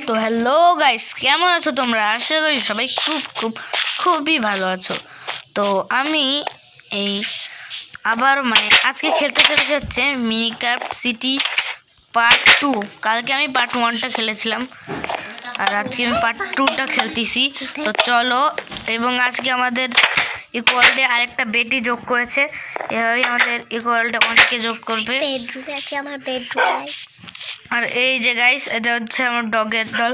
তো hello guys, কেমন আছো তোমরা? আশা করি সবাই খুবই ভালো আছো। তো আমি এই আবার আজকে খেলতে চলে যাচ্ছে মিনিক্রাফট সিটি পার্ট 2। কালকে আমি পার্ট 1টা খেলেছিলাম আর আজকে আমি পার্ট 2টা খেলতেছি। তো চলো, এবং আজকে আমাদের ইকুয়ালডে আরেকটা বেটি যোগ করেছে। এভাবেই আমাদের ইকুয়ালডে অনেকে যোগ করবে। আর এই যে গাইস, এটা হচ্ছে আমার ডগের দল।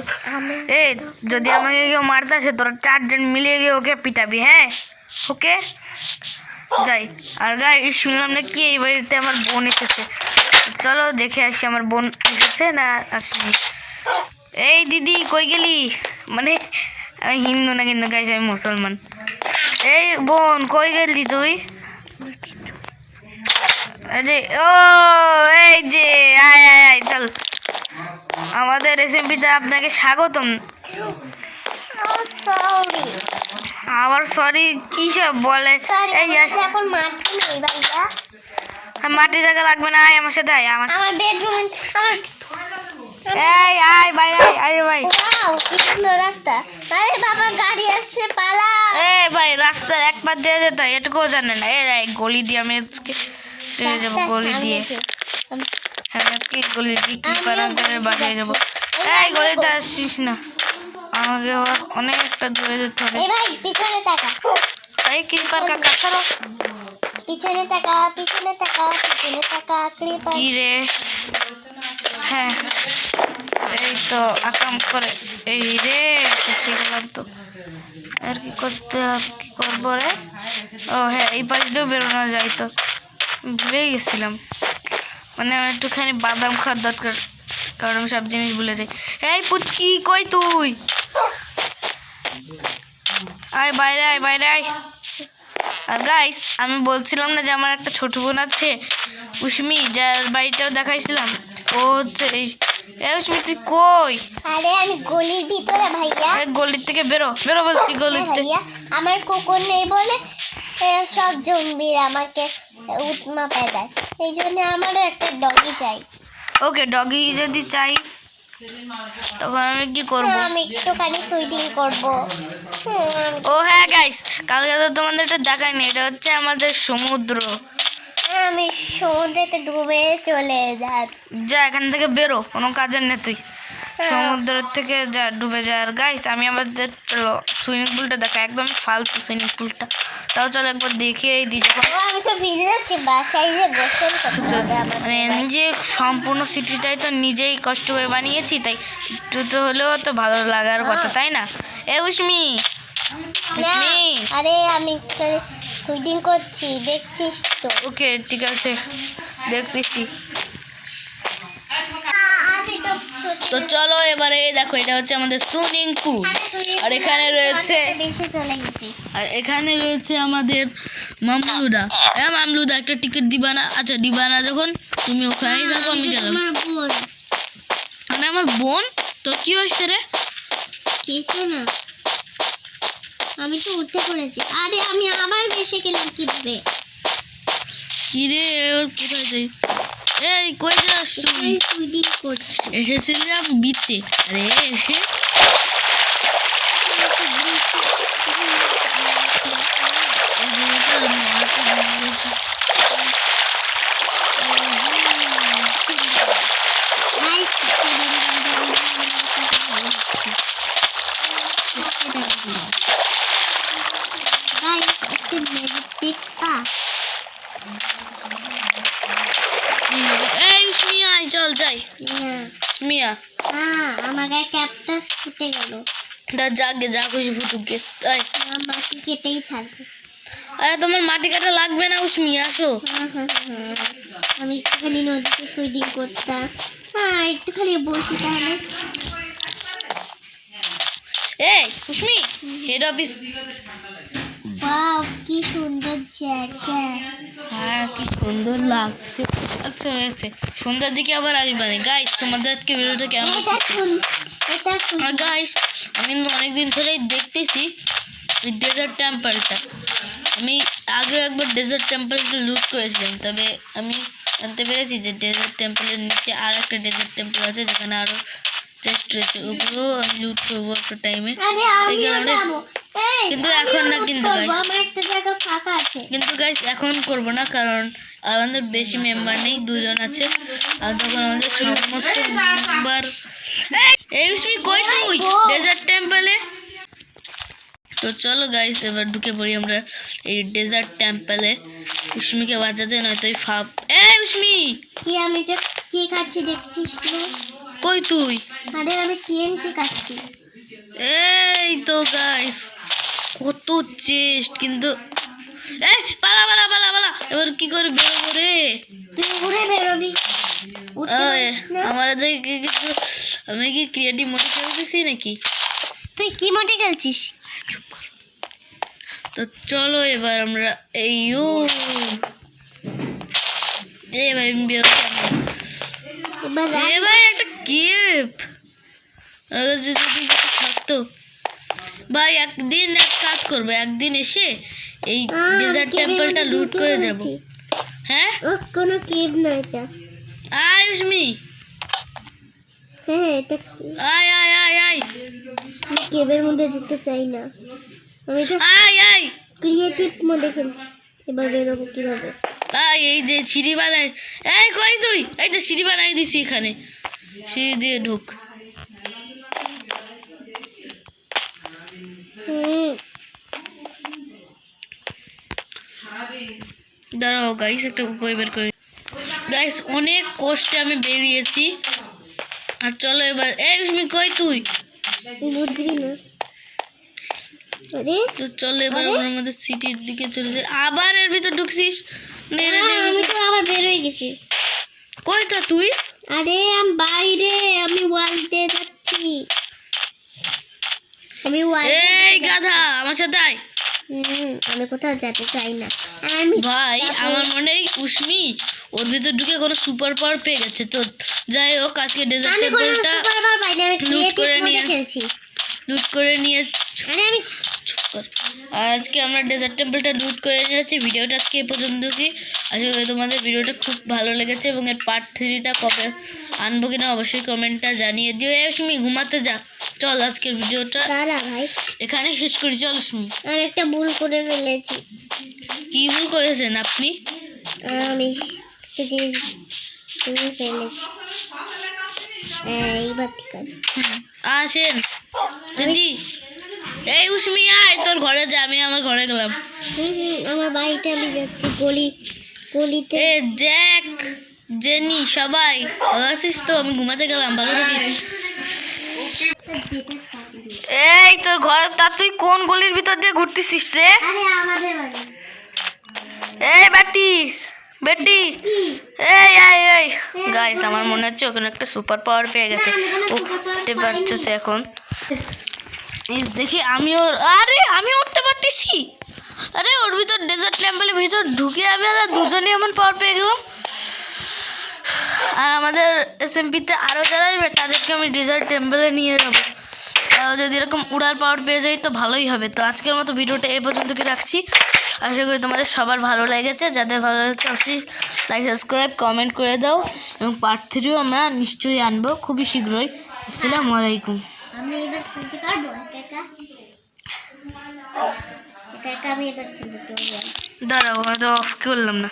এই যদি আমাকে কেউ মারতে আসে, তোরা 4জন মিলিয়ে গিয়ে ওকে পিটাবি, হ্যাঁ? ওকে, যাই। আর গাইস, শুনলাম না কি এই বাড়িতে আমার বোন এসেছে। চলো দেখে আসি আমার বোন এসেছে না আসেনি। এই দিদি কই গেলি? আমি হিন্দু না, কিন্তু গাইস আমি মুসলমান। এই বোন কই গেলি তুই? আরে ও এই যে আয় আয় আয়, চল। আমাদের রেসিপিতে আপনাকে স্বাগতম। আবার সরি কি সব বলে? মাটি জায়গা লাগবে না, আয় আমার সাথে, আয় আমার বেডরুম। এই আয় ভাই, আয় ভাই। রাস্তা, আরে বাবা গাড়ি আসছে, পালা। এই ভাই, রাস্তার এক পাশ দিয়ে যেতে হয়, এটুকুও জানে না। এই গলি দিয়ে আমি আজকে চলে যাবো, গলি দিয়ে। হ্যাঁ, আজকে গলি দিয়ে কি করে বাসায় যাবো। এই গলিতে আসছিস না, আমাকে আবার অনেকটা দূরে যেতে হবে। পিছনে তাকা। এই কিপার কাকা, চলো। পিছনে তাকা। কি রে? হ্যাঁ, এই তো আকাম করে। এই রে শিখলাম তো। আর কি করবো রে? ও হ্যাঁ, এই পাশ দিয়েও বেরোনো যায় তো, ভুলেই গেছিলাম। আমার একটুখানি বাদাম খাওয়ার দরকার, কারণ আমি সব জিনিস ভুলে যাই। এই পুচকি কই তুই? আয় বাইরে, আয়। আর গাইস, আমি বলছিলাম না যে আমার একটা ছোট বোন আছে, উস্মি, যার বাড়িটাও দেখাইছিলাম। ও হচ্ছে এই উস্মি, তুই কই? আরে আমি গলির ভিতরে ভাইয়া। গলির থেকে বেরো বলছি, গলিতে। আমার কুকুর নেই বলে সব জম্বির আমাকে উৎমা দেয়। এই জন্য আমারও একটা ডগি চাই। ওকে, ডগি যদি চাই তখন আমি কি করবো? আমি একটুখানি সুইটিং করবো। ও হ্যাঁ গাইস, কালকে তো তোমাদের এটা দেখায়নি, এটা হচ্ছে আমাদের সমুদ্র। আমি সমুদ্রেতে ডুবে চলে যা এখান থেকে বেরো, কোনো কাজের নেই তুই। সমুদ্র থেকে যা, ডুবে যায়। আর গাইস, আমি আমাদের সুইমিং পুলটা দেখা, একদম ফালতু সুইমিং পুলটা। তাও চলো একবার দেখিয়েই দিই। আমি তো ভিজে যাচ্ছি, বাসায় যে গোসল করতে হবে। নিজে সম্পূর্ণ সিটিটাই তো নিজেই কষ্ট করে বানিয়েছি, তাই একটু তো হলেও তো ভালো লাগার কথা, তাই না? এ উস্মি, আরে আমি সুইটিং করছি, দেখছিস তো? ওকে ঠিক আছে, দেখতেছি। তো চলো এবারে দেখো, এটা হচ্ছে আমাদের সুইমিং পুল। আর এখানে রয়েছে আমাদের মামলুদা। হ্যাঁ মামলুদা, একটা টিকিট দিবা না? আচ্ছা দিবা না যখন, তুমি ওখানেই থাকো, আমি গেলাম। আমার বোন তো কি হয়েছে রে? কিছু না, আমি তো উঠে পড়েছি। আরে আমি আবার বেশি গেলাম কিভাবে? কি রে, ওর কোথায় যাই? এই কই যাস তুই? এসেছিলাম বিচে। আরে এসে চল যাই। মিয়া আমাকে ক্যাপটাস ফুটে গেল। যাকে যা খুশি ফুটুকে, তাই মাটি কেটেই ছাড়বে। আরে তোমার মাটি কাটা লাগবে না উস্মি, আসো। আমি একটুখানি নদীতে সুইমিং করতাম। একটুখানি বসি তাহলে। এই উস্মি, হেড অফিস। ওয়াও, কি সুন্দর জায়গা। হ্যাঁ, কি সুন্দর লাগছে। আচ্ছা হয়েছে, সন্ধ্যার দিকে আবার আসবে না। গাইস, তোমাদের আজকে ভিডিওটা কেমন লাগছে? গাইস, আমি কিন্তু অনেকদিন ধরেই দেখতেছি ওই ডেজার্ট টেম্পলটা। আমি আগে একবার ডেজার্ট টেম্পলটা লুট করেছিলাম, তবে আমি জানতে পেরেছি যে ডেজার্ট টেম্পলের নিচে আর একটা ডেজার্ট টেম্পল আছে, যেখানে আরও চেস্ট রয়েছে, ওগুলো আমি লুট করবো একটা টাইমে। আরে আমিও যাবো। এই কিন্তু আমিও এখন না loot কিন্তু করবো, guys। আমার একটা জায়গা ফাঁকা আছে। কিন্তু গাইস এখন করব না, কারণ আমাদের বেশি মেম্বার নেই, 2 জন আছে। আর তখন আমাদের সমস্ত মেম্বার এই উসমি কই তুই ডেজার্ট টেম্পলে? তো চলো গাইস এবার ঢুকে পড়ি আমরা এই ডেজার্ট টেম্পলে, উসমিকে বাঁচাতে, নয়তো এই ফাপ। এই উসমি কি আমি যে কি খাচ্ছি দেখছিস না? কই তুই? আরে আমি টিএনটি খাচ্ছি। এই তো গাইস কত চেস্ট, কিন্তু এই পালা পালা পালা পালা, এবার কি করে বেরোবো রে? তুই ঘুরে বেরোবি। উঠতে পারিস না? আমার আমি কি ক্রিয়েটিভ মোডে খেলতেছি নাকি? তুই কি মোডে খেলছিস? তো চলো এবার আমরা এই ভাই এবার ভাই একটা কেভ যদি কিছু থাকতো ভাই, একদিন এক কাজ করবো, একদিন এসে এই ডেজার্ট টেম্পলটা লুট করে যাব। হ্যাঁ ও কোনো কেভ না এটা। আয় উসমি, হ্যাঁ এটা আয় আয় আয় আয় আমি কেভের মধ্যে যেতে চাই না, আমি তো আয় আয় ক্রিয়েটিভ মোডে খেলছি। এবার বেরোবো কিভাবে? আয়, এই যে সিঁড়ি বানাই, এই কই তুই? এই তো সিঁড়ি বানাই দিছি এখানে, সিঁড়ি দিয়ে ঢুক। দাঁড়াও গাইস একটা উপায় বের করি। গাইস অনেক কষ্টে আমি বেরিয়েছি, আর চলো এবার। এই উসমি কই তুই? বুঝবি না। আরে তো চলো এবার আমরা আমাদের সিটির দিকে চলে যাই। আবার এর ভিতর ঢুকছিস? নে নে নে, আমি তো আবার বের হয়ে গেছি। কই তা তুই? আরে আমি বাইরে, আমি ওয়ালতে যাচ্ছি। আমি এই গাধা আমার সাথে আয়। আমি কোথাও যেতে চাই না। আমি ভাই আমার মনে হয় উসমি ওর ভিতর ঢুকে কোনো সুপার পাওয়ার পেয়ে গেছে। তো যাই হোক আজকে ডেজার্ট আমি কোনো টেম্পলটা সুপার পাওয়ার পাইনি, আমি লুট করে ক্রিয়েটিভ মোডে নিয়ে খেলছি। লুট করে নিয়ে আরে আমি চুপ কর। আর আজকে আমরা ডেজার্ট টেম্পলটা লুট করে নিয়ে যাচ্ছি। ভিডিওটা আজকে এ পর্যন্ত। কি আশা করি তোমাদের ভিডিওটা খুব ভালো লেগেছে, এবং এর পার্ট 3টা কবে আনবো কিনা অবশ্যই কমেন্টটা জানিয়ে দিও। এই সুমি ঘুমাতে যা, চল আজকের ভিডিওটা দাঁড়া ভাই, এখানেই শেষ করি। চল সুমি। আমি একটা ভুল করে ফেলেছি। কি ভুল করেছেন আপনি? আমি একটা জিনিস করে ফেলেছি। এইবার ঠিক আছে। আসেন দিদি। এই উসমি আয়, তোর ঘরে যা, আমি আমার ঘরে গেলাম। আমার বাড়িতে আমি যাচ্ছি, গলিতে। এ জ্যাক জেনি সবাই ভালো আছিস তো? আমি ঘুমাতে গেলাম, ভালো থাকিস। এই তোর ঘর, তা তুই কোন গলির ভিতর দিয়ে ঘুরতেছিস রে? আরে আমাদের বাড়ি। এই বেটি বেটি, এই এই এই গাইস আমার মনে হচ্ছে ওখানে একটা সুপার পাওয়ার পেয়ে গেছে, ও উঠতে পারতেছে এখন। এই দেখি আমিও, আরে আমি উঠতে পারতেছি। আরে ওর ভিতর ডেজার্ট টেম্পলের ভিতর ঢুকে আমি আর দুজনেই এমন পাওয়ার পেয়ে গেলাম। আর আমাদের এসএমপিতে আরও যারা আসবে তাদেরকে আমি ডেজার্ট টেম্পলে নিয়ে যাবো। তারাও যদি এরকম উড়ার পাওয়ার পেয়ে যাই তো ভালোই হবে। তো আজকের মতো ভিডিওটা এই পর্যন্ত কি রাখছি। আশা করি তোমাদের সবার ভালো লেগেছে। যাদের ভালো লেগেছে অবশ্যই লাইক সাবস্ক্রাইব কমেন্ট করে দাও, এবং পার্ট 3ও আমরা নিশ্চয়ই আনবো খুবই শীঘ্রই। আসসালামু আলাইকুম। আমি এবার খেলতে পারবো একা একা আমি এবার খেলতে পারবো। দাঁড়াও, হয়তো অফ করলাম না।